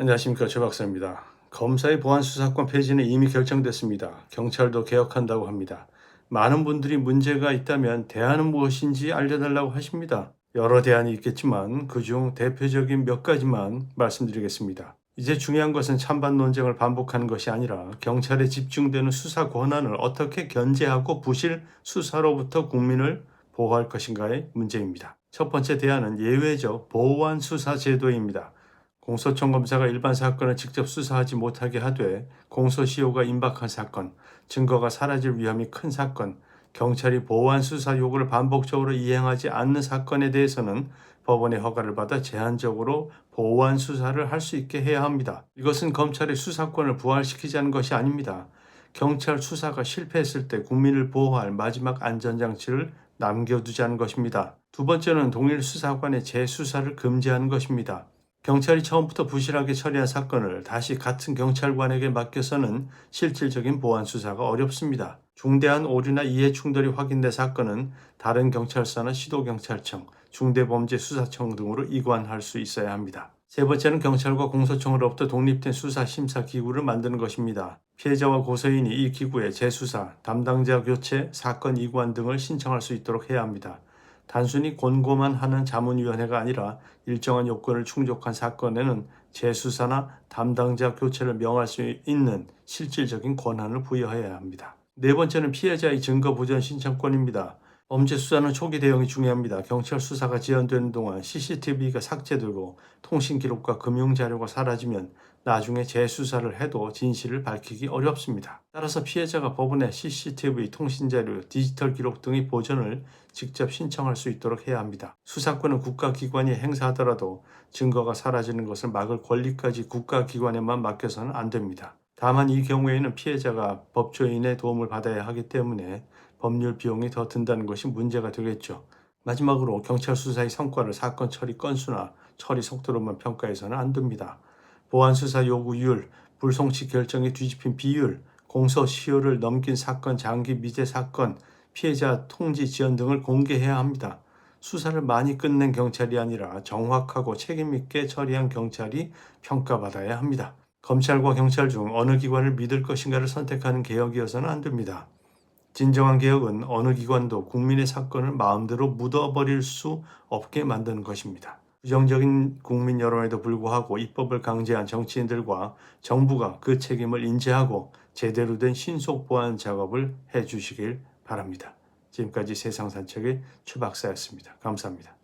안녕하십니까, 최 박사입니다. 검사의 보안수사권 폐지는 이미 결정됐습니다. 경찰도 개혁한다고 합니다. 많은 분들이 문제가 있다면 대안은 무엇인지 알려달라고 하십니다. 여러 대안이 있겠지만 그중 대표적인 몇 가지만 말씀드리겠습니다. 이제 중요한 것은 찬반 논쟁을 반복하는 것이 아니라 경찰에 집중되는 수사 권한을 어떻게 견제하고 부실 수사로부터 국민을 보호할 것인가의 문제입니다. 첫 번째 대안은 예외적 보완 수사 제도입니다. 공소청 검사가 일반 사건을 직접 수사하지 못하게 하되 공소시효가 임박한 사건, 증거가 사라질 위험이 큰 사건, 경찰이 보완 수사 요구를 반복적으로 이행하지 않는 사건에 대해서는 법원의 허가를 받아 제한적으로 보완 수사를 할 수 있게 해야 합니다. 이것은 검찰의 수사권을 부활시키자는 것이 아닙니다. 경찰 수사가 실패했을 때 국민을 보호할 마지막 안전장치를 남겨두자는 것입니다. 두 번째는 동일 수사관의 재수사를 금지하는 것입니다. 경찰이 처음부터 부실하게 처리한 사건을 다시 같은 경찰관에게 맡겨서는 실질적인 보안 수사가 어렵습니다. 중대한 오류나 이해 충돌이 확인된 사건은 다른 경찰서나 시도경찰청, 중대범죄수사청 등으로 이관할 수 있어야 합니다. 세 번째는 경찰과 공소청으로부터 독립된 수사심사기구를 만드는 것입니다. 피해자와 고소인이 이 기구에 재수사, 담당자 교체, 사건 이관 등을 신청할 수 있도록 해야 합니다. 단순히 권고만 하는 자문위원회가 아니라 일정한 요건을 충족한 사건에는 재수사나 담당자 교체를 명할 수 있는 실질적인 권한을 부여해야 합니다. 네 번째는 피해자의 증거 보전 신청권입니다. 범죄 수사는 초기 대응이 중요합니다. 경찰 수사가 지연되는 동안 CCTV가 삭제되고 통신 기록과 금융 자료가 사라지면 나중에 재수사를 해도 진실을 밝히기 어렵습니다. 따라서 피해자가 법원에 CCTV, 통신 자료, 디지털 기록 등의 보전을 직접 신청할 수 있도록 해야 합니다. 수사권은 국가기관이 행사하더라도 증거가 사라지는 것을 막을 권리까지 국가기관에만 맡겨서는 안 됩니다. 다만 이 경우에는 피해자가 법조인의 도움을 받아야 하기 때문에 법률 비용이 더 든다는 것이 문제가 되겠죠. 마지막으로 경찰 수사의 성과를 사건 처리 건수나 처리 속도로만 평가해서는 안 됩니다. 보안 수사 요구율, 불송치 결정이 뒤집힌 비율, 공소시효를 넘긴 사건 장기 미제 사건, 피해자 통지 지연 등을 공개해야 합니다. 수사를 많이 끝낸 경찰이 아니라 정확하고 책임있게 처리한 경찰이 평가받아야 합니다. 검찰과 경찰 중 어느 기관을 믿을 것인가를 선택하는 개혁이어서는 안 됩니다. 진정한 개혁은 어느 기관도 국민의 사건을 마음대로 묻어버릴 수 없게 만드는 것입니다. 부정적인 국민 여론에도 불구하고 입법을 강제한 정치인들과 정부가 그 책임을 인지하고 제대로 된 신속 보완 작업을 해주시길 바랍니다. 지금까지 세상산책의 최 박사였습니다. 감사합니다.